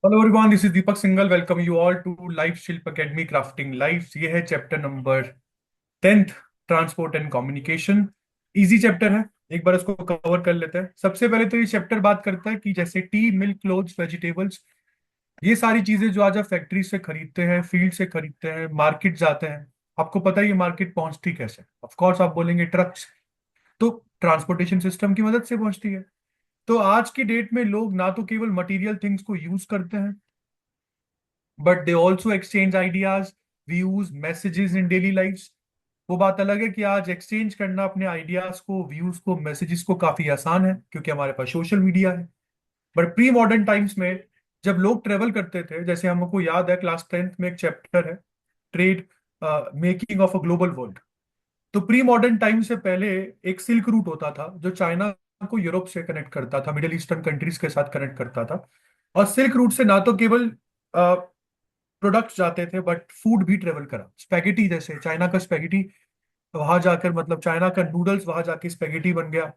Hello everyone, this is Deepak Singal. Welcome you all to life Shilp academy crafting life. ये है chapter number 10th, transport and communication. Easy chapter है, एक बार इसको cover कर लेते हैं। सबसे पहले तो ये चैप्टर बात करता है कि जैसे टी, मिल्क, क्लोथ्स, वेजिटेबल्स, ये सारी चीजें जो आज आप फैक्ट्री से खरीदते हैं, फील्ड से खरीदते हैं, मार्केट जाते हैं, आपको पता है ये मार्केट पहुंचती कैसे? ऑफ कोर्स आप बोलेंगे ट्रक्स। तो ट्रांसपोर्टेशन सिस्टम की मदद से पहुंचती है। तो आज की डेट में लोग ना तो केवल मटेरियल थिंग्स को यूज करते हैं, but they also exchange ideas, views, messages in daily lifes. वो बात अलग है कि आज एक्सचेंज करना अपने आइडियाज को, व्यूज को, मैसेजेस को काफी आसान है क्योंकि हमारे पास सोशल मीडिया है। बट प्री मॉडर्न टाइम्स में जब लोग ट्रेवल करते थे, जैसे हमको याद है क्लास 10th में एक चैप्टर है, trade, making of a global world. तो प्री मॉडर्न टाइम से पहले एक सिल्क रूट होता था जो चाइना को यूरोप से कनेक्ट करता था, मिडिल ईस्टर्न कंट्रीज के साथ कनेक्ट करता था। और सिल्क रूट से ना तो केवल प्रोडक्ट्स जाते थे बट फूड भी ट्रेवल करा। स्पेगेटी, जैसे चाइना का स्पेगेटी वहां जाकर, मतलब चाइना का नूडल्स वहां जाके स्पेगेटी बन गया।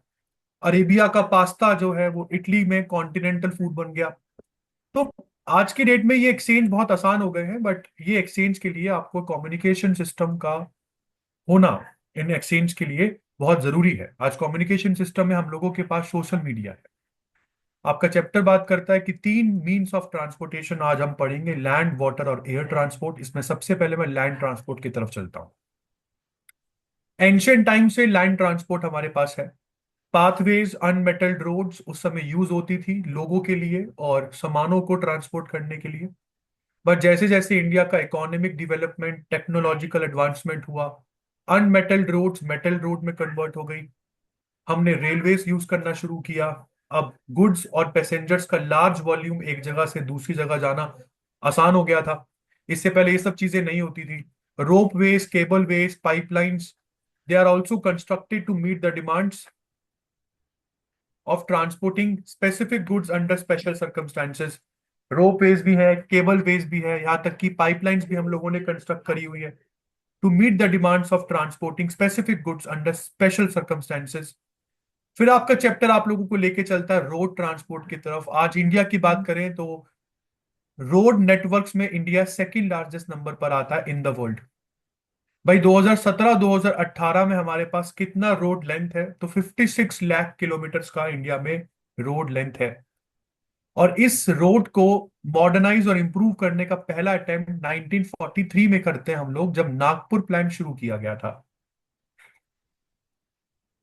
अरेबिया का पास्ता जो है वो इटली में कॉन्टिनेंटल फूड बन गया। तो आज की डेट में ये एक्सचेंज बहुत आसान हो गए हैं, बट ये एक्सचेंज के लिए आपको कम्युनिकेशन सिस्टम का होना इन एक्सचेंज के लिए बहुत जरूरी है। आज कम्युनिकेशन सिस्टम में हम लोगों के पास सोशल मीडिया है। आपका चैप्टर बात करता है कि तीन मीन्स ऑफ ट्रांसपोर्टेशन आज हम पढ़ेंगे, लैंड, वाटर और एयर ट्रांसपोर्ट। इसमें सबसे पहले मैं लैंड ट्रांसपोर्ट की तरफ चलता हूँ। एंशियंट टाइम से लैंड ट्रांसपोर्ट हमारे पास है। पाथवेज, अनमेटल्ड रोड्स उस समय यूज होती थी लोगों के लिए और सामानों को ट्रांसपोर्ट करने के लिए। बट जैसे जैसे इंडिया का इकोनॉमिक डेवलपमेंट, टेक्नोलॉजिकल एडवांसमेंट हुआ, अनमेटल्ड रोड्स मेटल रोड में कन्वर्ट हो गई। हमने रेलवेज यूज करना शुरू किया। अब गुड्स और पैसेंजर्स का लार्ज वॉल्यूम एक जगह से दूसरी जगह जाना आसान हो गया था। इससे पहले ये सब चीजें नहीं होती थी। Ropeways, cableways, pipelines, they are also constructed to meet the demands of transporting specific goods under special circumstances. Ropeways भी है, केबल वेज भी है, यहाँ तक कि पाइपलाइंस भी हम लोगों ने कंस्ट्रक्ट करी हुई है to meet the demands of transporting specific goods under special circumstances. फिर आपका चैप्टर आप लोगों को लेके चलता है रोड ट्रांसपोर्ट की तरफ। आज इंडिया की बात करें तो रोड नेटवर्क्स में इंडिया सेकंड लार्जेस्ट नंबर पर आता है इन द वर्ल्ड। भाई 2017-2018 में हमारे पास कितना रोड लेंथ है? तो 56 लाख किलोमीटर्स का इंडिया में रोड लेंथ है। और इस रोड को मॉडर्नाइज और इंप्रूव करने का पहला अटेम्प्ट 1943 में करते हैं हम लोग, जब नागपुर प्लान शुरू किया गया था।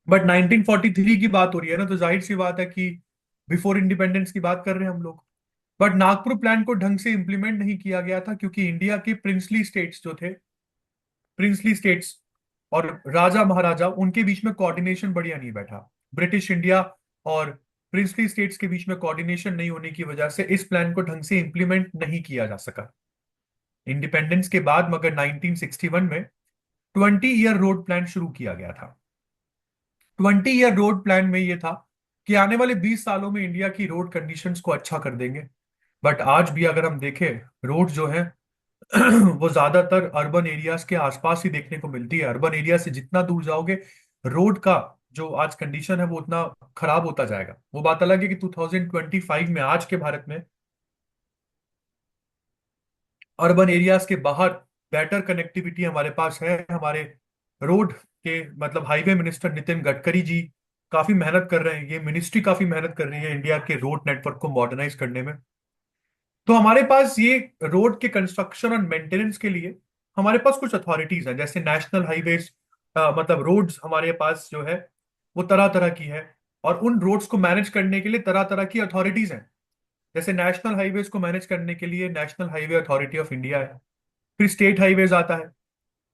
बट 1943 की बात हो रही है ना, तो जाहिर सी बात है कि बिफोर इंडिपेंडेंस की बात कर रहे हैं हम लोग। बट नागपुर प्लान को ढंग से इंप्लीमेंट नहीं किया गया था क्योंकि इंडिया के प्रिंसली स्टेट्स जो थे, प्रिंसली स्टेट्स और राजा महाराजा, उनके बीच में कोऑर्डिनेशन बढ़िया नहीं बैठा। ब्रिटिश इंडिया और प्रिंसली स्टेट्स के बीच में कोऑर्डिनेशन नहीं होने की वजह से इस प्लान को ढंग से इंप्लीमेंट नहीं किया जा सका इंडिपेंडेंस के बाद। मगर 1961 में 20 ईयर रोड प्लान शुरू किया गया था। 20 ईयर रोड प्लान में ये था कि आने वाले 20 सालों में इंडिया की रोड कंडीशंस को अच्छा कर देंगे। बट आज भी अगर हम देखें, रोड जो है वो ज्यादातर अर्बन एरियाज के आसपास ही देखने को मिलती है। अर्बन एरिया से जितना दूर जाओगे, रोड का जो आज कंडीशन है वो उतना खराब होता जाएगा। वो बात अलग है कि 2025 में, आज के भारत में, अर्बन एरियाज के बाहर बेटर कनेक्टिविटी हमारे पास है। हमारे रोड के, मतलब हाईवे मिनिस्टर नितिन गडकरी जी काफी मेहनत कर रहे हैं, ये मिनिस्ट्री काफी मेहनत कर रही है इंडिया के रोड नेटवर्क को मॉडर्नाइज करने में। तो हमारे पास ये रोड के कंस्ट्रक्शन और मेंटेनेंस के लिए हमारे पास कुछ अथॉरिटीज हैं, जैसे नेशनल हाईवेज, मतलब रोड्स हमारे पास जो है वो तरह तरह की है। और उन रोड्स को मैनेज करने के लिए तरह तरह की अथॉरिटीज हैं। जैसे नेशनल हाईवेज को मैनेज करने के लिए national highway authority of India है। फिर स्टेट हाईवेज आता है।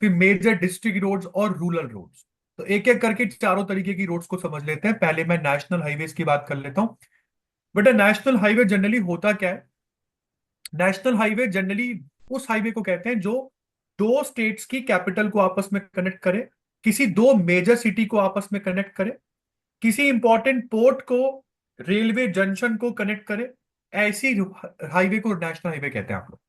फिर मेजर डिस्ट्रिक्ट रोड्स और रूरल रोड्स। तो एक एक करके चारों तरीके की रोड्स को समझ लेते हैं। पहले मैं नेशनल हाईवेज की बात कर लेता हूँ। बेटा, नेशनल हाईवे जनरली होता क्या है? नेशनल हाईवे जनरली उस हाईवे को कहते हैं जो दो स्टेट्स की कैपिटल को आपस में कनेक्ट करे, किसी दो मेजर सिटी को आपस में कनेक्ट करे, किसी इंपॉर्टेंट पोर्ट को, रेलवे जंक्शन को कनेक्ट करे। ऐसी हाईवे को नेशनल हाईवे कहते हैं आप लोग।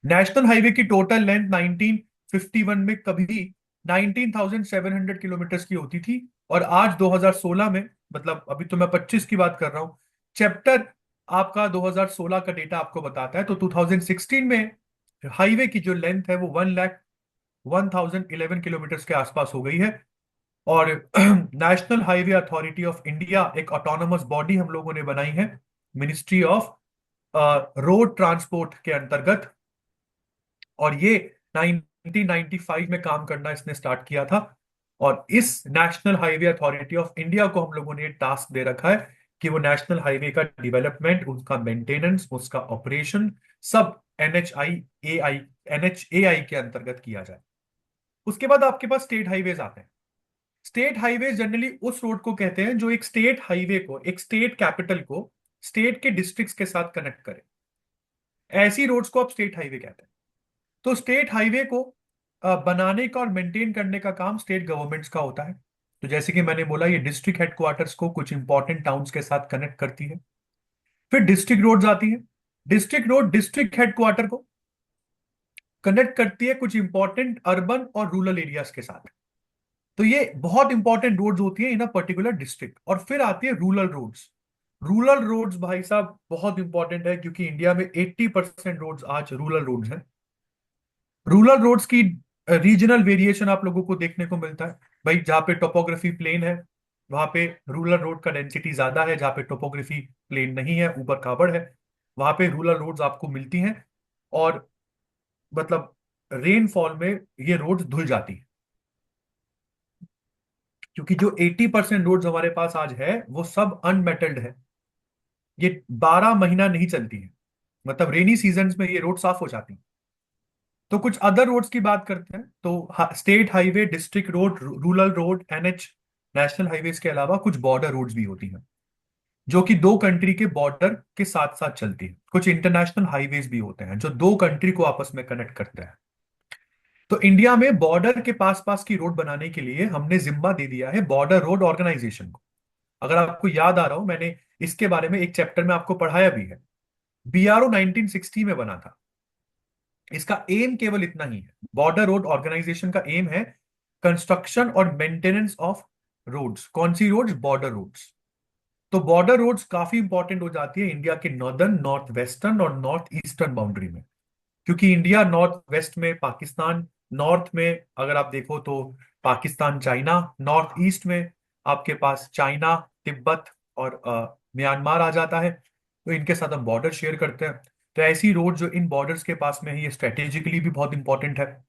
नेशनल हाईवे की टोटल लेंथ 1951 में कभी 19,700 किलोमीटर की होती थी। और आज 2016 में, मतलब अभी तो मैं 25 की बात कर रहा हूं, चैप्टर आपका 2016 का डेटा आपको बताता है, तो 2016 में हाईवे की जो लेंथ है वो 1,01,011 किलोमीटर के आसपास हो गई है। और national highway authority of India एक ऑटोनोमस बॉडी हम लोगों ने बनाई है, मिनिस्ट्री ऑफ रोड ट्रांसपोर्ट के अंतर्गत। और ये 1995 में काम करना इसने स्टार्ट किया था। और इस national highway authority of India को हम लोगों ने टास्क दे रखा है कि वो नेशनल हाईवे का डेवलपमेंट, उसका मेंटेनेंस, उसका ऑपरेशन सब एनएचएआई के अंतर्गत किया जाए। उसके बाद आपके पास स्टेट हाईवेज आते हैं। स्टेट हाईवे जनरली उस रोड को कहते हैं जो एक स्टेट हाईवे को, एक स्टेट कैपिटल को स्टेट के डिस्ट्रिक्ट्स के साथ कनेक्ट करे। ऐसी रोड्स को आप स्टेट हाईवे कहते हैं। तो स्टेट हाईवे को बनाने का और मेंटेन करने का काम स्टेट गवर्नमेंट्स का होता है। तो जैसे कि मैंने बोला, ये डिस्ट्रिक्ट हेडक्वार्टर्स को कुछ इंपॉर्टेंट टाउन्स के साथ कनेक्ट करती है। फिर डिस्ट्रिक्ट रोड्स आती है। डिस्ट्रिक्ट रोड डिस्ट्रिक्ट हेडक्वार्टर को कनेक्ट करती है कुछ इंपॉर्टेंट अर्बन और रूरल एरियाज के साथ। तो ये बहुत इंपॉर्टेंट रोड्स होती है इन अ पर्टिकुलर डिस्ट्रिक्ट। और फिर आती है रूरल रोड्स। रूरल रोड्स भाई साहब बहुत इंपॉर्टेंट है, क्योंकि इंडिया में 80% रोड्स आज रूरल रोड्स हैं। रूरल रोड्स की रीजनल वेरिएशन आप लोगों को देखने को मिलता है। भाई जहाँ पे टोपोग्राफी प्लेन है वहां पे रूरल रोड का डेंसिटी ज्यादा है, जहाँ पे टोपोग्राफी प्लेन नहीं है, ऊपर खाबड़ है, वहां पे रूरल रोड्स आपको मिलती हैं। और मतलब रेनफॉल में ये रोड्स धुल जाती हैं, क्योंकि जो 80% रोड्स हमारे पास आज है वो सब अनमेटल्ड है। ये 12 महीना नहीं चलती है, मतलब रेनी सीजन में ये रोड साफ हो जाती है। तो कुछ अदर रोड्स की बात करते हैं, तो state highway, district road, rural road, NH, national highways के अलावा कुछ बॉर्डर रोड्स भी होती हैं जो कि दो कंट्री के बॉर्डर के साथ साथ चलती है। कुछ इंटरनेशनल हाईवेज भी होते हैं जो दो कंट्री को आपस में कनेक्ट करते हैं। तो इंडिया में बॉर्डर के पास पास की रोड बनाने के लिए हमने जिम्मा दे दिया है बॉर्डर रोड ऑर्गेनाइजेशन को। अगर आपको याद आ रहा हो, मैंने इसके बारे में एक चैप्टर में आपको पढ़ाया भी है। बीआरओ 1960 में बना था। इसका एम केवल इतना ही है, बॉर्डर रोड ऑर्गेनाइजेशन का एम है कंस्ट्रक्शन और मेंटेनेंस ऑफ रोड्स। कौन सी रोड्स? Border roads. तो बॉर्डर रोड्स काफी इंपॉर्टेंट हो जाती है इंडिया के नॉर्दर्न, नॉर्थ वेस्टर्न और नॉर्थ ईस्टर्न बाउंड्री में। क्योंकि इंडिया नॉर्थ वेस्ट में पाकिस्तान, नॉर्थ में अगर आप देखो तो पाकिस्तान चाइना, नॉर्थ ईस्ट में आपके पास चाइना, तिब्बत और म्यांमार आ जाता है। तो इनके साथ हम बॉर्डर शेयर करते हैं। तो ऐसी रोड जो इन बॉर्डर्स के पास में है, ये स्ट्रेटेजिकली भी बहुत इंपॉर्टेंट है।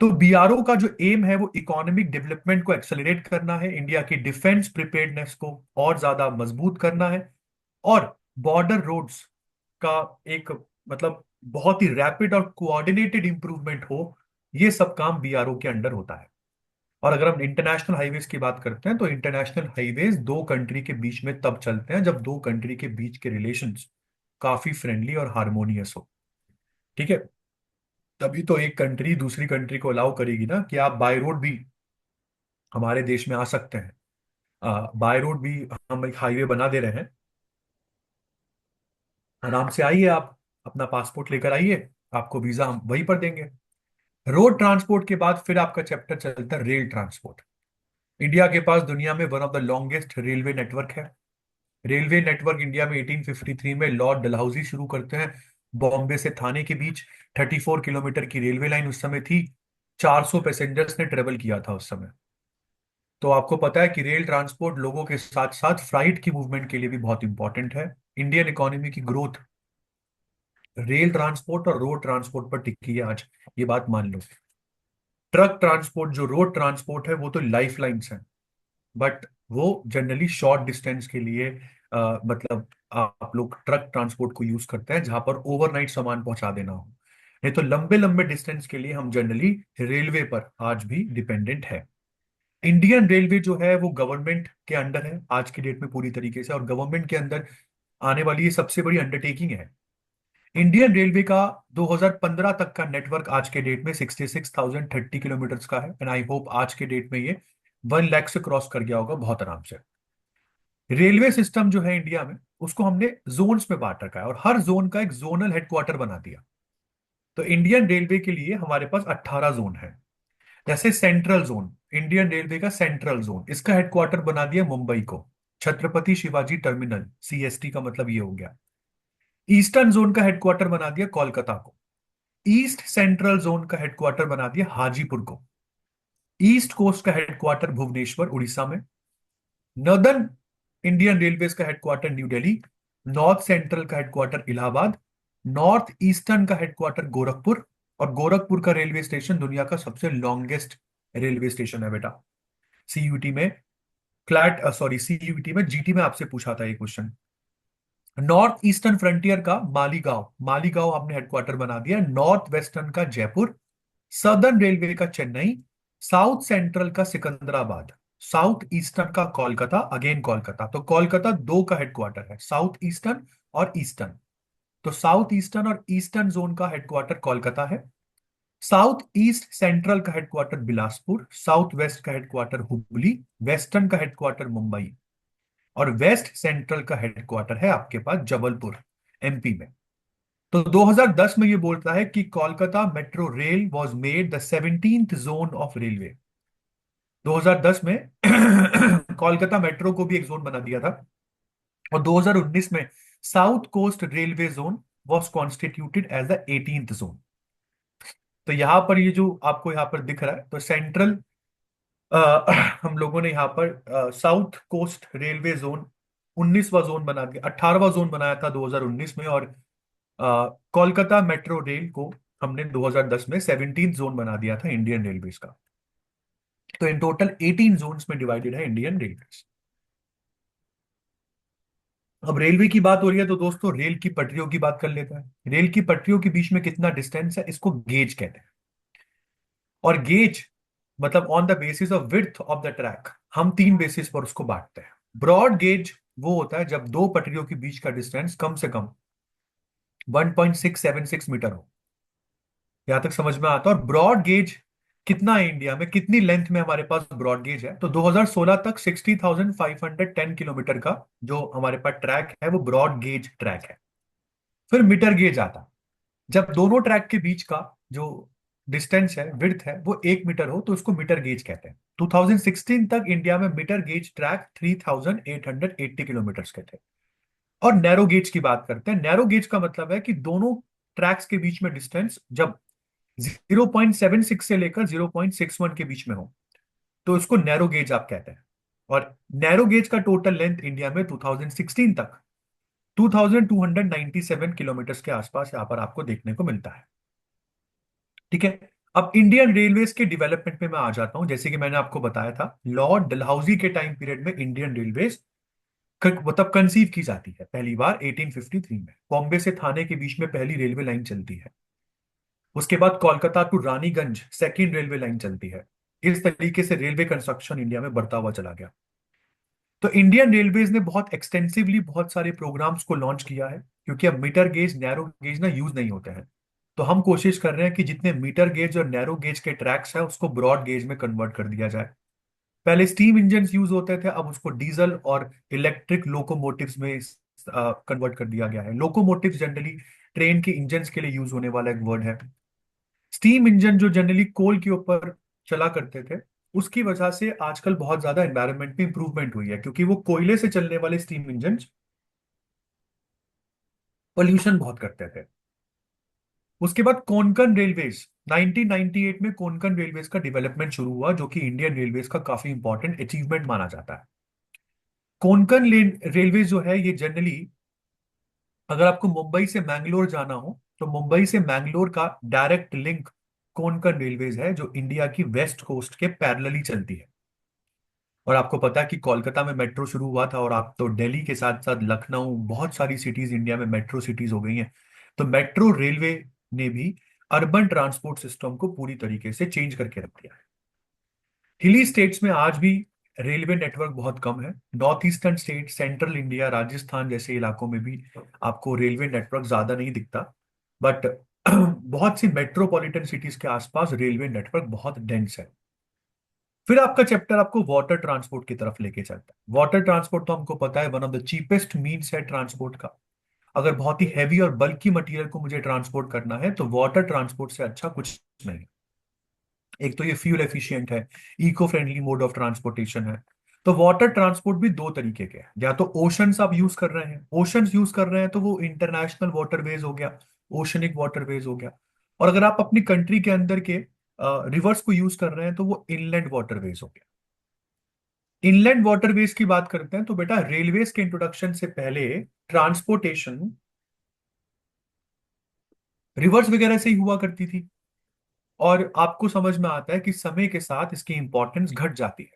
तो बीआरओ का जो एम है वो इकोनॉमिक डेवलपमेंट को एक्सेलरेट करना है, इंडिया की डिफेंस प्रिपेयर्डनेस को और ज्यादा मजबूत करना है, और बॉर्डर रोड्स का एक मतलब बहुत ही रैपिड और कोऑर्डिनेटेड इंप्रूवमेंट हो। ये सब काम बीआरओ के अंडर होता है। और अगर हम इंटरनेशनल हाईवेज की बात करते हैं, तो इंटरनेशनल हाईवेज दो कंट्री के बीच में तब चलते हैं जब दो कंट्री के बीच के रिलेशंस काफी फ्रेंडली और हार्मोनियस हो। ठीक है? तभी तो एक कंट्री दूसरी कंट्री को अलाउ करेगी ना कि आप बाय रोड भी हमारे देश में आ सकते हैं। बाय रोड भी हम एक हाईवे बना दे रहे हैं। आराम से आइए आप, अपना पासपोर्ट लेकर आइए, आपको वीजा हम वहीं पर देंगे। रोड ट्रांसपोर्ट के बाद फिर आपका चैप्टर चलता है रेल ट्रांसपोर्ट। इंडिया के पास दुनिया में one of the longest railway network है। रेलवे नेटवर्क इंडिया में 1853 में लॉर्ड डलहौजी शुरू करते हैं। बॉम्बे से थाने के बीच 34 किलोमीटर की रेलवे लाइन उस समय थी। 400 पैसेंजर्स ने ट्रेवल किया था उस समय। तो आपको पता है कि रेल ट्रांसपोर्ट लोगों के साथ साथ फ्लाइट की मूवमेंट के लिए भी बहुत इंपॉर्टेंट है। इंडियन इकोनॉमी की ग्रोथ रेल ट्रांसपोर्ट और रोड ट्रांसपोर्ट पर टिकी है आज, ये बात मान लो। ट्रक ट्रांसपोर्ट, जो रोड ट्रांसपोर्ट है, वो तो लाइफ लाइन्स है, बट वो जनरली शॉर्ट डिस्टेंस के लिए मतलब आप लोग ट्रक ट्रांसपोर्ट को यूज करते हैं जहां पर ओवरनाइट सामान पहुंचा देना हो। नहीं तो लंबे लंबे डिस्टेंस के लिए हम जनरली रेलवे पर आज भी डिपेंडेंट है। इंडियन रेलवे जो है वो गवर्नमेंट के अंडर है आज की डेट में पूरी तरीके से, और गवर्नमेंट के अंदर आने वाली ये सबसे बड़ी अंडरटेकिंग है। इंडियन रेलवे का 2015 तक का नेटवर्क आज के डेट में 66,030 किलोमीटर का है, एंड आई होप आज के डेट में ये 1 लाख से क्रॉस कर गया होगा बहुत आराम से। रेलवे सिस्टम जो है इंडिया में, उसको हमने जोन्स में बांट रखा है और हर जोन का एक जोनल हेडक्वार्टर बना दिया। तो इंडियन रेलवे के लिए हमारे पास 18 जोन है। जैसे सेंट्रल जोन, इंडियन रेलवे का सेंट्रल जोन, इसका हेडक्वार्टर बना दिया मुंबई को, छत्रपति शिवाजी टर्मिनल, सीएसटी का मतलब ये हो गया। ईस्टर्न जोन का हेडक्वार्टर बना दिया कोलकाता को। ईस्ट सेंट्रल जोन का हेडक्वार्टर बना दिया हाजीपुर को। ईस्ट कोस्ट का हेडक्वार्टर भुवनेश्वर उड़ीसा में। नॉर्दर्न इंडियन रेलवेज का headquarter new Delhi. North central का हेडक्वार्टर इलाहाबाद। नॉर्थ ईस्टर्न का हेडक्वार्टर गोरखपुर। और गोरखपुर का रेलवे स्टेशन दुनिया का सबसे लॉन्गेस्ट रेलवे स्टेशन है बेटा। सीयूटी में सीयूटी में जीटी में आपसे पूछा था ये क्वेश्चन। नॉर्थ ईस्टर्न फ्रंटियर का मालीगांव, मालीगांव हमने हेडक्वार्टर बना दिया। नॉर्थ वेस्टर्न का जयपुर। सदर्न रेलवे का चेन्नई। साउथ सेंट्रल का सिकंदराबाद। साउथ ईस्टर्न का कोलकाता, अगेन कोलकाता। तो कोलकाता दो का हेडक्वार्टर है, साउथ ईस्टर्न और ईस्टर्न। तो साउथ ईस्टर्न और ईस्टर्न जोन का हेडक्वार्टर कोलकाता है। साउथ ईस्ट सेंट्रल का हेडक्वार्टर बिलासपुर। साउथ वेस्ट का हेडक्वार्टर हुबली। वेस्टर्न का हेडक्वार्टर मुंबई। और वेस्ट सेंट्रल का हेडक्वार्टर है आपके पास जबलपुर, एमपी में। तो 2010 में ये बोलता है कि Kolkata metro rail was made the 17th zone of railway. 2010 में कोलकाता मेट्रो को भी एक जोन बना दिया था। और 2019 में south coast railway zone was constituted as the 18th zone. तो यहां पर ये जो आपको यहां पर दिख रहा है, तो सेंट्रल हम लोगों ने यहाँ पर साउथ कोस्ट रेलवे जोन 19वां जोन बना दिया, 18वां जोन बनाया था 2019 में। और कोलकाता मेट्रो रेल को हमने 2010 में 17th जोन बना दिया था इंडियन रेलवेज का। तो इन टोटल 18 जोन्स में डिवाइडेड है इंडियन रेलवेज। अब रेलवे की बात हो रही है तो दोस्तों रेल की पटरियों की बात कर लेते हैं। रेल की पटरियों के बीच में कितना डिस्टेंस है, इसको गेज कहते हैं। और गेज मतलब on the basis of width of the track, हम तीन बेसिस पर उसको बांटते हैं। ब्रॉड गेज वो होता है जब दो पटरियों के बीच का डिस्टेंस कम से कम 1.676 मीटर हो। यहां तक समझ में आता है। और ब्रॉड गेज कितना है इंडिया में, कितनी लेंथ में हमारे पास ब्रॉड गेज है, तो 2016 तक 60,510 किलोमीटर का जो हमारे पास ट्रैक है वो ब्रॉड गेज ट्रैक है। फिर मीटर गेज आता है। जब दोनों ट्रैक के बीच का जो डिस्टेंस है, विड्थ है, वो 1 मीटर हो तो उसको मीटर गेज कहते हैं। 2016 तक इंडिया में मीटर गेज ट्रैक 3,880 किलोमीटर के थे। और नैरो गेज की बात करते हैं। नैरो गेज का मतलब है कि दोनों ट्रैक्स के बीच में डिस्टेंस जब 0.76 से लेकर 0.61 के बीच में हो तो इसको नैरो गेज आप कहते हैं। और नैरो गेज का टोटल लेंथ इंडिया में 2016 तक 2297 किलोमीटर के आसपास यहां पर आपको देखने को मिलता है। ठीक है। अब इंडियन रेलवेज के डेवलपमेंट में मैं आ जाता हूं। जैसे कि मैंने आपको बताया था, लॉर्ड डलहौजी के टाइम पीरियड में इंडियन रेलवेज मतलब कंसीव की जाती है पहली बार 1853 में। बॉम्बे से थाने के बीच में पहली रेलवे लाइन चलती है। उसके बाद Kolkata to Raniganj second railway line चलती है। इस तरीके से रेलवे कंस्ट्रक्शन इंडिया में बढ़ता हुआ चला गया। तो इंडियन रेलवेज ने बहुत एक्सटेंसिवली बहुत सारे प्रोग्राम्स को लॉन्च किया है, क्योंकि अब मीटर गेज नैरो गेज ना यूज नहीं होते हैं। तो हम कोशिश कर रहे हैं कि जितने मीटर गेज और नैरो गेज के ट्रैक्स हैं उसको ब्रॉड गेज में कन्वर्ट कर दिया जाए। पहले स्टीम इंजन यूज होते थे, अब उसको डीजल और इलेक्ट्रिक लोकोमोटिव्स में कन्वर्ट कर दिया गया है। लोकोमोटिव्स जनरली ट्रेन के इंजन के लिए यूज होने वाला एक वर्ड है। स्टीम इंजन जो जनरली कोल के ऊपर चला करते थे, उसकी वजह से आजकल बहुत ज्यादा एनवायरनमेंट में इंप्रूवमेंट हुई है, क्योंकि वो कोयले से चलने वाले स्टीम इंजन पोल्यूशन बहुत करते थे। उसके बाद कोंकण रेलवेज 1998 में कोंकण रेलवेज का डेवलपमेंट शुरू हुआ, जो कि इंडियन रेलवेज का काफी इंपॉर्टेंट अचीवमेंट माना जाता है। कोंकण रेलवेज जो है ये जनरली, अगर आपको मुंबई से मैंगलोर जाना हो तो मुंबई से मैंगलोर का डायरेक्ट लिंक कोंकण रेलवेज है, जो इंडिया की वेस्ट कोस्ट के पैरेलली चलती है। और आपको पता है कि कोलकाता में मेट्रो शुरू हुआ था, और आप तो दिल्ली के साथ साथ लखनऊ, बहुत सारी सिटीज इंडिया में मेट्रो सिटीज हो गई हैं। तो मेट्रो रेलवे ने भी अर्बन ट्रांसपोर्ट सिस्टम को पूरी तरीके से चेंज करके रख दिया है। हिली स्टेट्स में आज भी रेलवे नेटवर्क बहुत कम है। North eastern state, central India, Rajasthan जैसे इलाकों में भी आपको रेलवे नेटवर्क ज्यादा नहीं दिखता। बट बहुत सी मेट्रोपॉलिटन सिटीज के आसपास रेलवे नेटवर्क बहुत डेंस है। फिर आपका चैप्टर आपको वाटर ट्रांसपोर्ट की तरफ लेके चलता है। वाटर ट्रांसपोर्ट तो हमको पता है one of the cheapest means है ट्रांसपोर्ट का। अगर बहुत ही हैवी और बल्की मटेरियल को मुझे ट्रांसपोर्ट करना है तो वाटर ट्रांसपोर्ट से अच्छा कुछ नहीं। एक तो ये फ्यूल एफिशिएंट है, eco friendly mode of transportation है। तो वाटर ट्रांसपोर्ट भी दो तरीके के हैं, या तो ओशंस आप यूज कर रहे हैं, ओशंस यूज कर रहे हैं तो वो इंटरनेशनल वाटरवेज हो गया, ओशनिक वाटरवेज हो गया। और अगर आप अपनी कंट्री के अंदर के रिवर्स को यूज कर रहे हैं तो वो इनलैंड वाटरवेज हो गया। इनलैंड वाटरवेज की बात करते हैं तो बेटा रेलवेज के इंट्रोडक्शन से पहले ट्रांसपोर्टेशन रिवर्स वगैरह से ही हुआ करती थी। और आपको समझ में आता है कि समय के साथ इसकी इंपॉर्टेंस घट जाती है।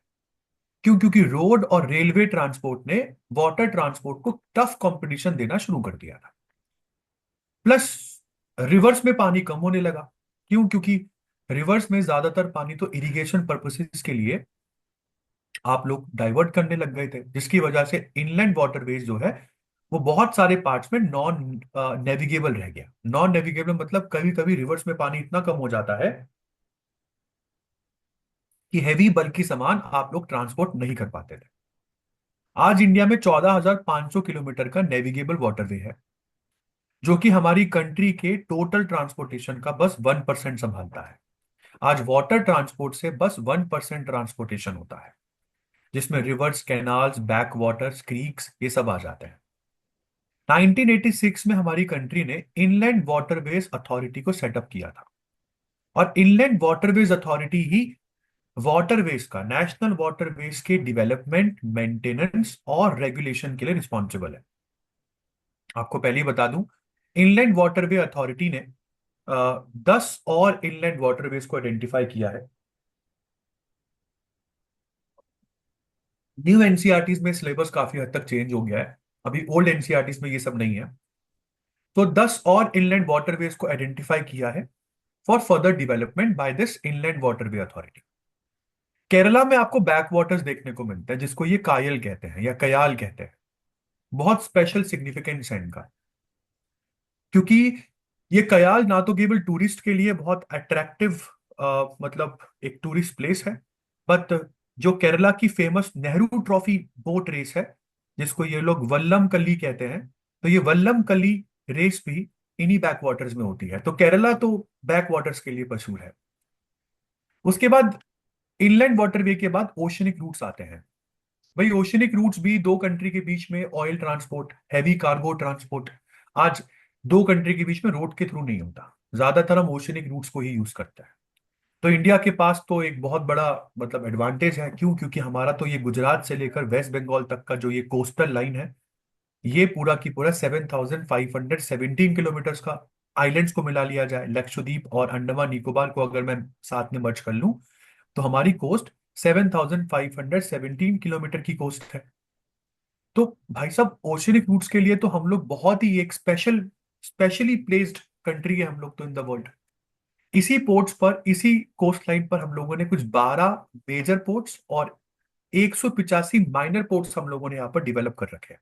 क्यों? क्योंकि रोड और रेलवे ट्रांसपोर्ट ने वाटर ट्रांसपोर्ट को टफ कंपटीशन देना शुरू कर दिया था। प्लस रिवर्स में पानी कम होने लगा। क्यों? क्योंकि रिवर्स में ज्यादातर पानी तो इरिगेशन पर्पसेस के लिए आप लोग डाइवर्ट करने लग गए थे, जिसकी वजह से इनलैंड वाटरवेज जो है वो बहुत सारे पार्ट्स में नॉन नेविगेबल रह गया। नॉन नेविगेबल मतलब कभी कभी रिवर्स में पानी इतना कम हो जाता है कि हैवी बल्कि सामान आप लोग ट्रांसपोर्ट नहीं कर पाते थे। आज इंडिया में 14,500 किलोमीटर का नेविगेबल वाटरवे है, जो कि हमारी कंट्री के टोटल ट्रांसपोर्टेशन का बस 1% संभालता है। आज वाटर ट्रांसपोर्ट से बस 1% ट्रांसपोर्टेशन होता है, जिसमें reverse, canals, back waters, creeks ये सब आ जाते हैं। 1986 में हमारी कंट्री ने इनलैंड वाटरवेज अथॉरिटी को सेटअप किया था। और इनलैंड वाटरवेज अथॉरिटी ही वाटरवेज का, नेशनल वाटरवेज के डेवलपमेंट, मेंटेनेंस और रेगुलेशन के लिए रिस्पॉन्सिबल है। आपको पहले ही बता दूं, इनलैंड वाटरवे अथॉरिटी ने 10 और इनलैंड वाटरवेज को आइडेंटिफाई किया है। न्यू एनसीईआरटीज में सिलेबस काफी हद तक चेंज हो गया है, अभी ओल्ड एनसीईआरटीज में ये सब नहीं है। तो 10 और इनलैंड वाटरवेज को आइडेंटिफाई किया है for further development by this inland waterway authority. Kerala में आपको बैक वाटर्स देखने को मिलते हैं, जिसको ये कायल कहते हैं या कयाल कहते हैं। बहुत स्पेशल सिग्निफिकेंस है इनका, क्योंकि ये कयाल ना तो केवल टूरिस्ट के लिए बहुत अट्रैक्टिव मतलब एक टूरिस्ट प्लेस है, बट जो केरला की famous Nehru trophy boat race है, जिसको ये लोग वल्लम कल्ली कहते हैं, तो ये वल्लम कल्ली रेस भी इन्हीं बैक वाटर्स में होती है। तो केरला तो बैक वाटर्स के लिए मशहूर है। उसके बाद इनलैंड वाटरवे के बाद ओशनिक रूट्स आते हैं। भाई ओशनिक रूट्स भी दो कंट्री के बीच में oil transport, heavy cargo transport, आज दो कंट्री के बीच में रोड के थ्रू नहीं होता, ज्यादातर हम ओशनिक रूट्स को ही यूज करते हैं। तो इंडिया के पास तो एक बहुत बड़ा मतलब एडवांटेज है। क्यों? क्योंकि हमारा तो ये गुजरात से लेकर वेस्ट बंगाल तक का जो ये कोस्टल लाइन है, ये पूरा की पूरा 7,517 का। आइलैंड्स को मिला लिया जाए, लक्षद्वीप और अंडमान निकोबार को अगर मैं साथ में मर्ज कर लूं, तो हमारी कोस्ट 7,517 किलोमीटर की कोस्ट है। तो भाई साहब ओशनिक रूट्स के लिए तो हम लोग बहुत ही एक स्पेशली प्लेस्ड कंट्री है हम लोग तो इन द वर्ल्ड। इसी पोर्ट्स पर, इसी कोस्ट लाइन पर हम लोगों ने कुछ 12 मेजर पोर्ट्स और 185 माइनर पोर्ट्स हम लोगों ने यहाँ पर डिवेलप कर रखे हैं।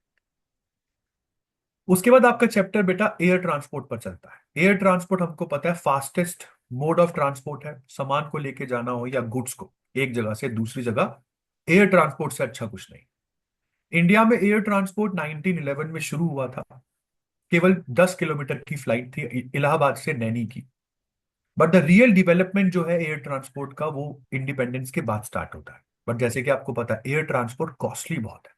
उसके बाद आपका चैप्टर बेटा एयर ट्रांसपोर्ट पर चलता है। एयर ट्रांसपोर्ट हमको पता है फास्टेस्ट मोड ऑफ ट्रांसपोर्ट है। सामान को लेके जाना हो या गुड्स को एक जगह से दूसरी जगह, एयर ट्रांसपोर्ट से अच्छा कुछ नहीं। इंडिया में एयर ट्रांसपोर्ट 1911 में शुरू हुआ था। केवल 10 किलोमीटर की फ्लाइट थी इलाहाबाद से नैनी की। बट द रियल डेवलपमेंट जो है एयर ट्रांसपोर्ट का, वो इंडिपेंडेंस के बाद स्टार्ट होता है। बट जैसे कि आपको पता है एयर ट्रांसपोर्ट कॉस्टली बहुत है।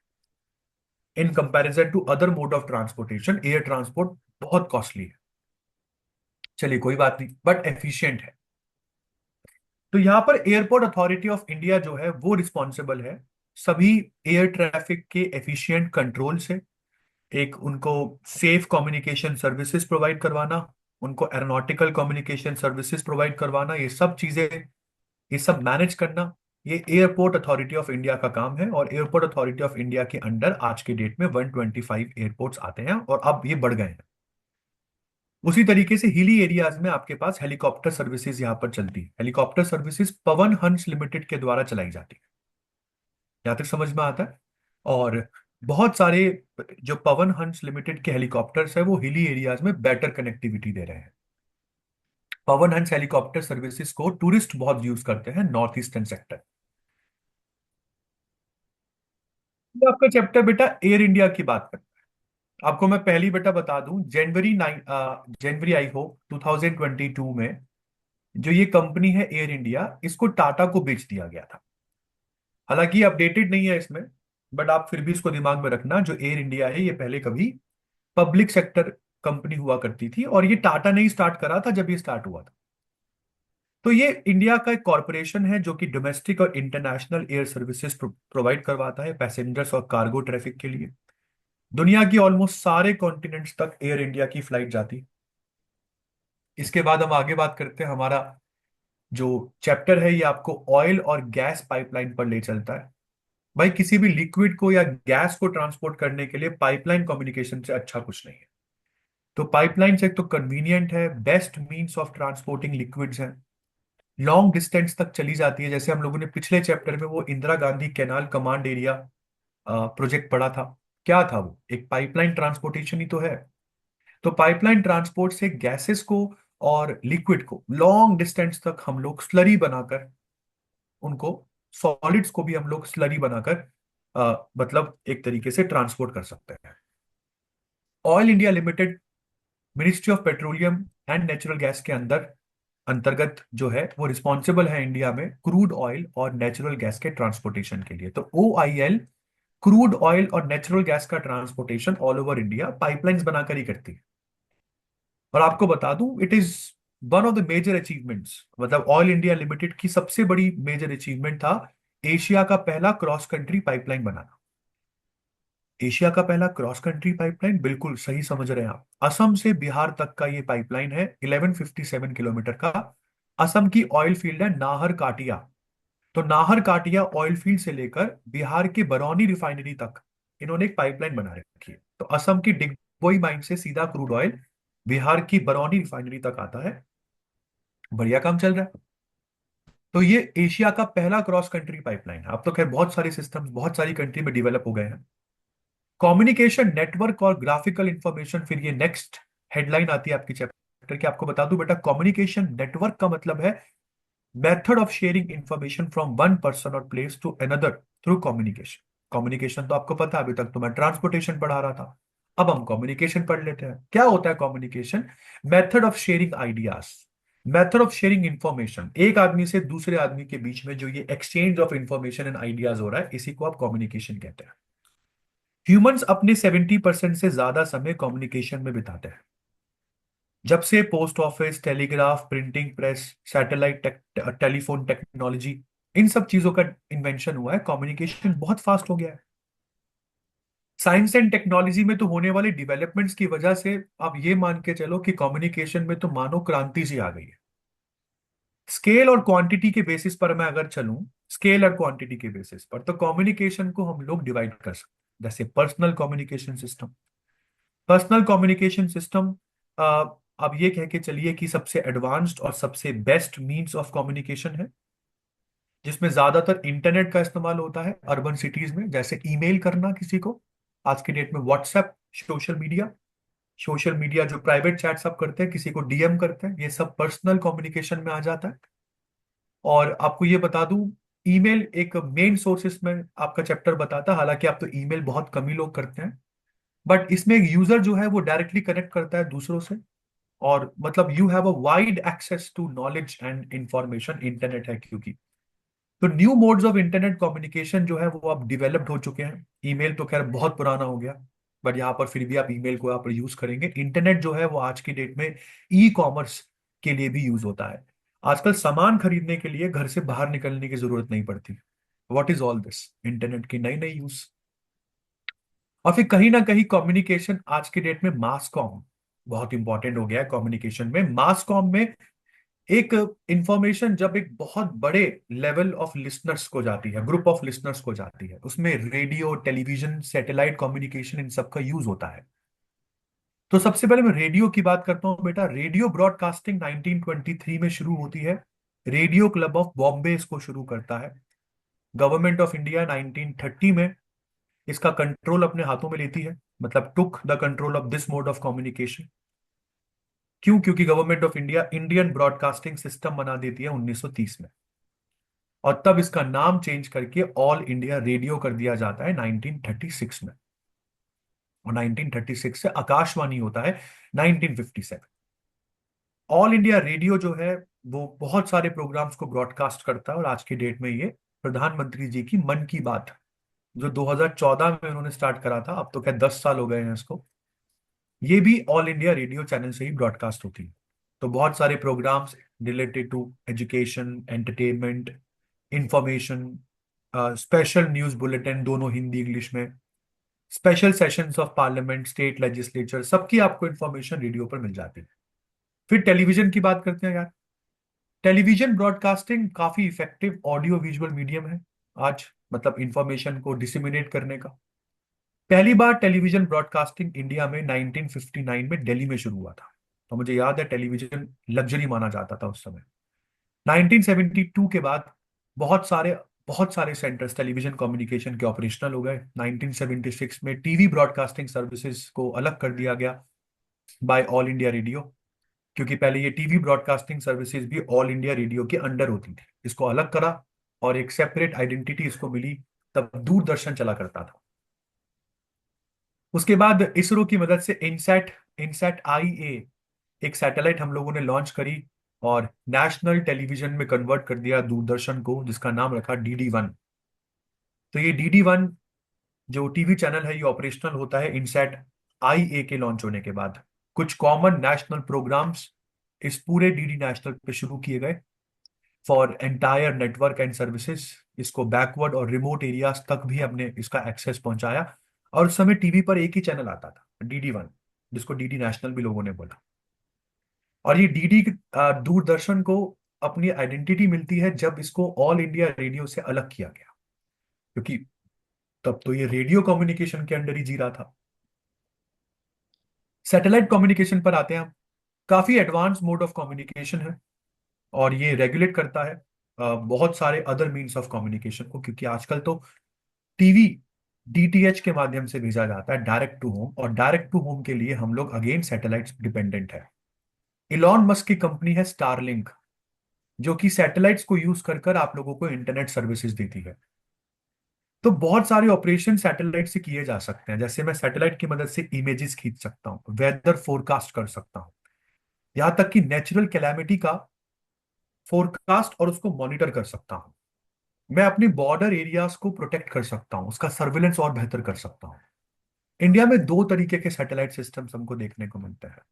In comparison to other mode of transportation air transport बहुत कॉस्टली है। चलिए कोई बात नहीं, बट एफिशिएंट है। तो यहाँ पर एयरपोर्ट अथॉरिटी ऑफ इंडिया जो है वो रिस्पॉन्सिबल है सभी एयर ट्रैफिक के एफिशिएंट कंट्रोल से, एक उनको सेफ कम्युनिकेशन सर्विसेज प्रोवाइड करवाना, उनको एरोनॉटिकल कम्युनिकेशन सर्विसेज प्रोवाइड करवाना, ये सब चीजें, ये सब मैनेज करना, ये एयरपोर्ट अथॉरिटी ऑफ इंडिया का काम है। और एयरपोर्ट अथॉरिटी ऑफ इंडिया के अंडर आज के डेट में 125 एयरपोर्ट्स आते हैं और अब ये बढ़ गए हैं। उसी तरीके से हिली एरियाज में आपके पास हेलीकॉप्टर सर्विसेज यहाँ पर चलती है। Helicopter services Pawan Hans limited के द्वारा चलाई जाती है, यहाँ तक समझ में आता है। और बहुत सारे जो पवन हंस लिमिटेड के हेलीकॉप्टर्स है वो हिली एरियाज में बेटर कनेक्टिविटी दे रहे हैं। पवन हंस हेलीकॉप्टर सर्विसेज को टूरिस्ट बहुत यूज करते हैं, नॉर्थ ईस्टर्न सेक्टर। आपका चैप्टर बेटा एयर इंडिया की बात करता है। आपको मैं पहली बेटा बता दूं, जनवरी आई होप 2022 में जो ये कंपनी है एयर इंडिया, इसको टाटा को बेच दिया गया था। हालांकि अपडेटेड नहीं है इसमें, बट आप फिर भी इसको दिमाग में रखना, जो एयर इंडिया है ये पहले कभी पब्लिक सेक्टर कंपनी हुआ करती थी, और ये टाटा ने ही स्टार्ट करा था जब ये स्टार्ट हुआ था। तो ये इंडिया का एक कॉरपोरेशन है जो कि डोमेस्टिक और इंटरनेशनल एयर सर्विसेज प्रोवाइड करवाता है पैसेंजर्स और कार्गो ट्रैफिक के लिए। दुनिया की ऑलमोस्ट सारे कॉन्टिनेंट्स तक एयर इंडिया की फ्लाइट जाती है। इसके बाद हम आगे बात करते हैं। हमारा जो चैप्टर है ये आपको ऑयल और गैस पाइपलाइन पर ले चलता है। भाई किसी भी लिक्विड को या गैस को ट्रांसपोर्ट करने के लिए पाइपलाइन कम्युनिकेशन से अच्छा कुछ नहीं है। तो पाइपलाइन से एक तो कन्वीनियंट है, best means of transporting liquids है, लॉन्ग डिस्टेंस तक चली जाती है। जैसे हम लोगों ने पिछले चैप्टर में वो Indira Gandhi canal command area project पढ़ा था, क्या था वो, एक पाइपलाइन ट्रांसपोर्टेशन ही तो है। तो पाइपलाइन ट्रांसपोर्ट से गैसेस को और लिक्विड को लॉन्ग डिस्टेंस तक हम लोग स्लरी बनाकर उनको, सॉलिड्स को भी हम लोग स्लरी बनाकर मतलब एक तरीके से ट्रांसपोर्ट कर सकते हैं। Oil India limited ministry of petroleum and natural gas के अंतर्गत जो है वो रिस्पॉन्सिबल है इंडिया में क्रूड ऑयल और नेचुरल गैस के ट्रांसपोर्टेशन के लिए। तो OIL क्रूड ऑयल और नेचुरल गैस का transportation all over India pipelines बनाकर ही करती है। और आपको बता दूं, it is one of the major achievements, मतलब ऑयल इंडिया लिमिटेड की सबसे बड़ी मेजर अचीवमेंट था एशिया का पहला क्रॉस कंट्री पाइपलाइन बनाना। एशिया का पहला क्रॉस कंट्री पाइपलाइन, बिल्कुल सही समझ रहे हैं आप। असम से बिहार तक का ये पाइपलाइन है, 1157 किलोमीटर का। असम की ऑयल फील्ड है नाहर काटिया। तो नाहर काटिया ऑयल फील्ड से लेकर बिहार के बरौनी रिफाइनरी तक इन्होंने एक पाइपलाइन बना रखी है। तो असम की डिगबोई माइन से सीधा क्रूड ऑयल बिहार की बरौनी रिफाइनरी तक आता है। बढ़िया काम चल रहा है। तो ये एशिया का पहला क्रॉस कंट्री पाइपलाइन है। अब तो खैर बहुत सारे सिस्टम्स बहुत सारी कंट्री में डेवलप हो गए हैं। कम्युनिकेशन नेटवर्क और ग्राफिकल इंफॉर्मेशन, फिर ये नेक्स्ट हेडलाइन आती है आपकी चैप्टर की। आपको बता दूं बेटा, कम्युनिकेशन नेटवर्क का मतलब है method of sharing information from one person और place to another through communication. Communication तो आपको पता है, अभी तक तो मैं ट्रांसपोर्टेशन पढ़ा रहा था। अब हम कम्युनिकेशन पढ़ लेते हैं। क्या होता है communication? Method of sharing ideas, method of sharing information, एक आदमी से दूसरे आदमी के बीच में जो ये exchange of information and ideas हो रहा है, इसी को आप कम्युनिकेशन कहते हैं। ह्यूमंस अपने 70% से ज्यादा समय कम्युनिकेशन में बिताते हैं। जब से post office, telegraph, printing press, satellite telephone technology, इन सब चीजों का इन्वेंशन हुआ है, कम्युनिकेशन बहुत फास्ट हो गया है। साइंस एंड टेक्नोलॉजी में तो होने वाले डेवलपमेंट्स की वजह से आप ये मान के चलो कि कम्युनिकेशन में तो मानो क्रांति सी आ गई है। स्केल और क्वांटिटी के बेसिस पर मैं अगर चलूं, स्केल और क्वांटिटी के बेसिस पर, तो कम्युनिकेशन को हम लोग डिवाइड कर सकते हैं। जैसे personal communication system, personal communication system आप ये कह के चलिए कि सबसे एडवांस्ड और सबसे बेस्ट मींस ऑफ कम्युनिकेशन है, जिसमें ज्यादातर इंटरनेट का इस्तेमाल होता है अर्बन सिटीज में। जैसे ईमेल करना किसी को, आज की डेट में WhatsApp, social media, social media जो प्राइवेट चैट्स आप करते हैं, किसी को डीएम करते हैं, ये सब पर्सनल कम्युनिकेशन में आ जाता है। और आपको ये बता दूं, ईमेल एक मेन सोर्सेस में आपका चैप्टर बताता है, हालांकि आप तो ईमेल बहुत कम ही लोग करते हैं, बट इसमें एक यूजर जो है वो डायरेक्टली कनेक्ट करता है दूसरों से। और मतलब you have a wide access to knowledge and information, internet है क्योंकि। तो new modes of internet communication जो है वो अब डिवेलप्ड हो चुके हैं। ईमेल तो खैर बहुत पुराना हो गया, बट यहाँ पर फिर भी आप ईमेल को यहाँ पर यूज करेंगे। इंटरनेट जो है वो आज की डेट में ई कॉमर्स के लिए भी यूज होता है। आजकल सामान खरीदने के लिए घर से बाहर निकलने की जरूरत नहीं पड़ती। What is all this? Internet की नई नई यूज। और फिर कहीं ना कहीं कम्युनिकेशन आज के डेट में मास कॉम बहुत इंपॉर्टेंट हो गया है। कम्युनिकेशन में, मास कॉम में एक इंफॉर्मेशन जब एक बहुत बड़े लेवल ऑफ लिसनर्स को जाती है, ग्रुप ऑफ लिसनर्स को जाती है, उसमें रेडियो, टेलीविजन, सैटेलाइट कम्युनिकेशन, इन सब का यूज होता है। तो सबसे पहले मैं रेडियो की बात करता हूं बेटा। रेडियो ब्रॉडकास्टिंग 1923 में शुरू होती है। रेडियो क्लब ऑफ बॉम्बे इसको शुरू करता है। गवर्नमेंट ऑफ इंडिया 1930 में इसका कंट्रोल अपने हाथों में लेती है, मतलब took the control of this mode of communication. क्यों? क्योंकि government of India Indian broadcasting system बना देती है 1930 में, और तब इसका नाम चेंज करके ऑल इंडिया रेडियो कर दिया जाता है 1936 में। और 1936 से आकाशवाणी होता है 1957। ऑल इंडिया रेडियो जो है वो बहुत सारे प्रोग्राम्स को ब्रॉडकास्ट करता है, और आज की डेट में ये प्रधानमंत्री जी की मन की बात, जो 2014 में उन्होंने स्टार्ट करा था, अब तो क्या 10 साल हो गए हैं इसको। ये भी ऑल इंडिया रेडियो चैनल से ही ब्रॉडकास्ट होती है। तो बहुत सारे programmes related to education, entertainment, information, special news bulletin, दोनों हिंदी इंग्लिश में, special sessions of parliament, state legislature, सबकी आपको इंफॉर्मेशन रेडियो पर मिल जाती है। फिर टेलीविजन की बात करते हैं यार। टेलीविजन ब्रॉडकास्टिंग काफी इफेक्टिव ऑडियो विजुअल मीडियम है आज, मतलब इंफॉर्मेशन को डिसिमिनेट करने का। पहली बार टेलीविजन ब्रॉडकास्टिंग इंडिया में 1959 में दिल्ली में शुरू हुआ था। तो मुझे याद है टेलीविजन लग्जरी माना जाता था उस समय। 1972 के बाद बहुत सारे बहुत सारे सेंटर्स टेलीविजन कम्युनिकेशन के ऑपरेशनल हो गए। 1976 में टीवी ब्रॉडकास्टिंग सर्विसेज को अलग कर दिया गया बाय ऑल इंडिया रेडियो, क्योंकि पहले ये टीवी ब्रॉडकास्टिंग सर्विसेज भी ऑल इंडिया रेडियो के अंडर होती थी। इसको अलग करा और एक सेपरेट आइडेंटिटी इसको मिली, तब दूरदर्शन चला करता था। उसके बाद इसरो की मदद से इनसैट इनसैट आई ए एक सैटेलाइट हम लोगों ने लॉन्च करी और नेशनल टेलीविजन में कन्वर्ट कर दिया दूरदर्शन को, जिसका नाम रखा DD1। तो ये DD1 जो टीवी चैनल है, ये ऑपरेशनल होता है इनसैट आई ए के लॉन्च होने के बाद। कुछ कॉमन नेशनल प्रोग्राम्स इस पूरे DD नेशनल पे शुरू किए गए for entire network and services. इसको बैकवर्ड और रिमोट एरियाज तक भी हमने इसका एक्सेस पहुंचाया। और उस समय टीवी पर एक ही चैनल आता था, DD1, जिसको DD नेशनल भी लोगों ने बोला। और ये DD दूरदर्शन को अपनी आइडेंटिटी मिलती है जब इसको ऑल इंडिया रेडियो से अलग किया गया, क्योंकि तब तो ये रेडियो कम्युनिकेशन के अंडर ही जी रहा था। सैटेलाइट कम्युनिकेशन पर आते हैं हम। काफी एडवांस मोड ऑफ कम्युनिकेशन है और ये रेगुलेट करता है बहुत सारे अदर मीन्स ऑफ कम्युनिकेशन को, क्योंकि आजकल तो टीवी DTH के माध्यम से भेजा जाता है डायरेक्ट टू होम, और डायरेक्ट टू होम के लिए हम लोग अगेन सैटेलाइट डिपेंडेंट है। इलॉन मस्क की कंपनी है स्टारलिंक, जो कि सैटेलाइट्स को यूज कर कर आप लोगों को इंटरनेट सर्विसेज देती है। तो बहुत सारे ऑपरेशन सैटेलाइट से किए जा सकते हैं। जैसे मैं सैटेलाइट की मदद से इमेजेस खींच सकता हूँ, वेदर फोरकास्ट कर सकता हूँ, यहाँ तक कि नेचुरल कैलामिटी का फोरकास्ट और उसको मॉनिटर कर सकता हूँ। मैं अपनी बॉर्डर एरियाज को प्रोटेक्ट कर सकता हूँ, उसका सर्विलेंस और बेहतर कर सकता हूँ। इंडिया में दो तरीके के सैटेलाइट सिस्टम्स हमको देखने को मिलते हैं,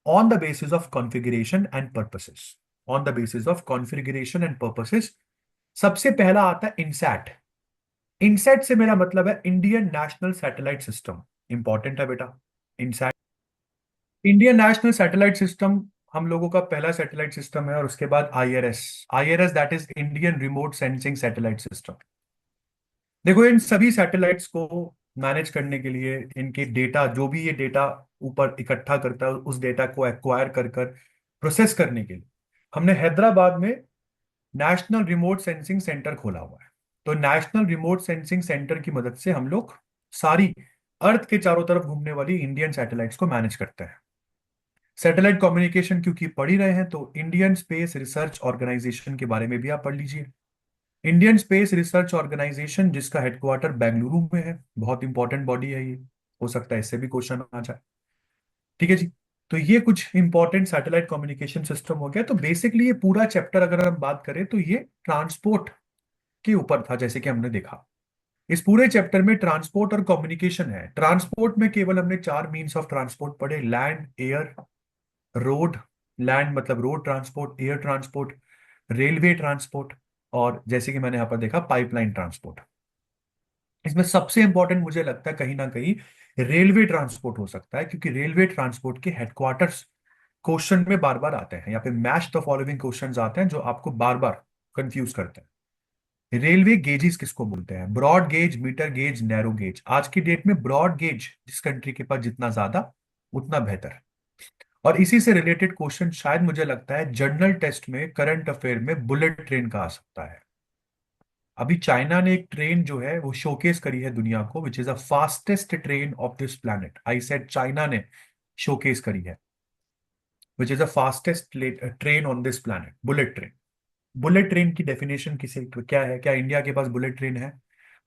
on the basis of configuration and purposes. On the basis of configuration and purposes, सबसे पहला आता है इनसैट। इनसैट से मेरा मतलब है Indian national satellite system. Important है बेटा, INSAT Indian national satellite system हम लोगों का पहला सैटेलाइट सिस्टम है। और उसके बाद IRS। IRS that is Indian remote sensing satellite system. देखो, इन सभी सैटेलाइट्स को मैनेज करने के लिए, इनके डेटा, जो भी ये डेटा ऊपर इकट्ठा करता है, उस डेटा को एक्वायर कर कर प्रोसेस करने के लिए हमने हैदराबाद में नेशनल रिमोट सेंसिंग सेंटर खोला हुआ है। तो नेशनल रिमोट सेंसिंग सेंटर की मदद से हम लोग सारी अर्थ के चारों तरफ घूमने वाली इंडियन सैटेलाइट्स को मैनेज करते हैं। सैटेलाइट कम्युनिकेशन क्योंकि पढ़ ही रहे हैं, तो इंडियन स्पेस रिसर्च ऑर्गेनाइजेशन के बारे में भी आप पढ़ लीजिए। इंडियन स्पेस रिसर्च ऑर्गेनाइजेशन, जिसका हेडक्वार्टर बेंगलुरु में है, बहुत इंपॉर्टेंट बॉडी है ये। हो सकता है इससे भी क्वेश्चन आ जाए। ठीक है जी। तो ये कुछ इंपॉर्टेंट सैटेलाइट कम्युनिकेशन सिस्टम हो गया। तो बेसिकली ये पूरा चैप्टर अगर हम बात करें तो ये ट्रांसपोर्ट के ऊपर था, जैसे कि हमने देखा। इस पूरे चैप्टर में ट्रांसपोर्ट और कम्युनिकेशन है। ट्रांसपोर्ट में केवल हमने चार मीन्स ऑफ ट्रांसपोर्ट पढ़े, लैंड, एयर, रोड। लैंड मतलब road transport, air transport, railway transport, और जैसे कि मैंने यहां पर देखा पाइपलाइन ट्रांसपोर्ट। इसमें सबसे इंपॉर्टेंट मुझे लगता है कहीं ना कहीं रेलवे ट्रांसपोर्ट हो सकता है, क्योंकि रेलवे ट्रांसपोर्ट के हेडक्वार्टर्स क्वेश्चन में बार बार आते हैं, या फिर मैच द फॉलोइंग क्वेश्चंस आते हैं जो आपको बार बार कंफ्यूज करते हैं। रेलवे गेजेस किसको बोलते हैं? Broad gauge, metre gauge, narrow gauge. आज की डेट में ब्रॉड गेज जिस कंट्री के पास जितना ज्यादा उतना बेहतर। और इसी से रिलेटेड क्वेश्चन शायद मुझे लगता है जनरल टेस्ट में, करंट अफेयर में बुलेट ट्रेन का आ सकता है। अभी चाइना ने एक ट्रेन जो है वो शोकेस करी है दुनिया को, which is a fastest train of this planet. I said China ने शोकेस करी है, which is a fastest train on this planet, bullet train. Bullet train की डेफिनेशन किसे क्या है? क्या इंडिया के पास बुलेट ट्रेन है?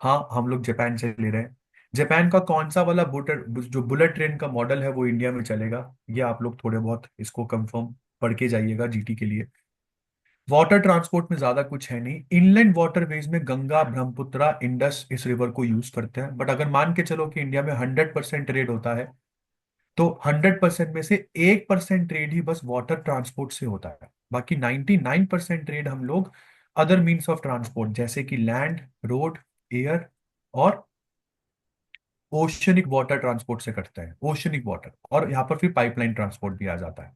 हाँ, हम लोग जापान से ले रहे हैं। जापान का कौन सा वाला बुलेट, जो बुलेट ट्रेन का मॉडल है, वो इंडिया में चलेगा? ये आप लोग थोड़े बहुत इसको कंफर्म पढ़ के जाइएगा GT के लिए। वाटर ट्रांसपोर्ट में ज्यादा कुछ है नहीं। इनलैंड वाटरवेज में गंगा, ब्रह्मपुत्रा, इंडस इस रिवर को यूज करते हैं। बट अगर मान के चलो कि इंडिया में 100% ट्रेड होता है, तो 100% में से 1% ट्रेड ही बस वाटर ट्रांसपोर्ट से होता है। बाकी 99% ट्रेड हम लोग अदर मीन्स ऑफ ट्रांसपोर्ट जैसे कि लैंड, रोड, एयर और ओशनिक वाटर ट्रांसपोर्ट से करते हैं। ओशनिक वाटर, और यहाँ पर फिर पाइपलाइन ट्रांसपोर्ट भी आ जाता है।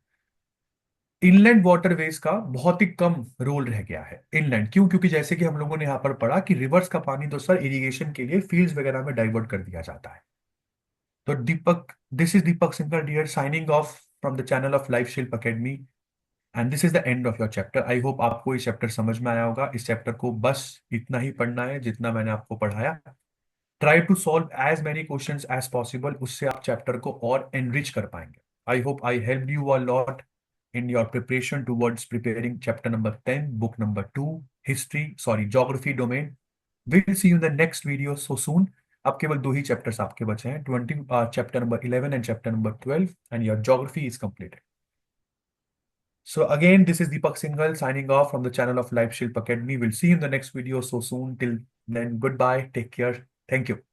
इनलैंड वाटरवेज का बहुत ही कम रोल रह गया है। इनलैंड क्यों? क्योंकि जैसे कि हम लोगों ने यहाँ पर पढ़ा कि रिवर्स का पानी तो सर इरिगेशन के लिए फील्ड्स वगैरह में डाइवर्ट कर दिया जाता है। तो Deepak, this is Deepak Singhal dear signing off from the channel of life Shilp academy, and this is the end of your chapter. I hope आपको ये चैप्टर समझ में आया होगा। इस चैप्टर को बस इतना ही पढ़ना है जितना मैंने आपको पढ़ाया। Try to solve as many questions as possible, उससे आप चैप्टर को और एनरिच कर पाएंगे। I hope I help you a lot in your preparation towards preparing chapter number 10, book number 2, history, sorry, geography domain. We'll see you in the next video so soon. अब केवल दो ही chapters आपके बचे हैं, 20 chapter number 11 and chapter number 12, and your geography is completed. So again, this is Deepak Singhal signing off from the channel of Life Shilp Academy. We'll see you in the next video so soon. Till then, goodbye. Take care. Thank you.